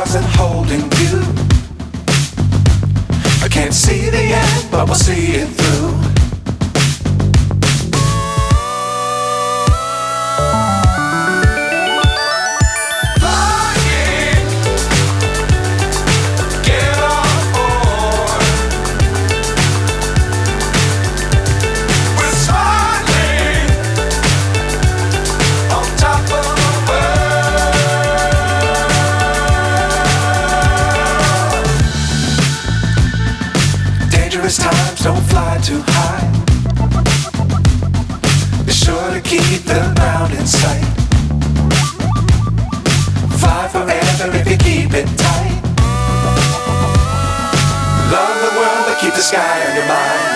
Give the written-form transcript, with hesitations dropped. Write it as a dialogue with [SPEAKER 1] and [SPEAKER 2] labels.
[SPEAKER 1] stars and holding you. I can't see the end, but we'll see it through. Times don't fly too high. Be sure to keep the ground in sight. Fly forever if you keep it tight. Love the world but keep the sky on your mind.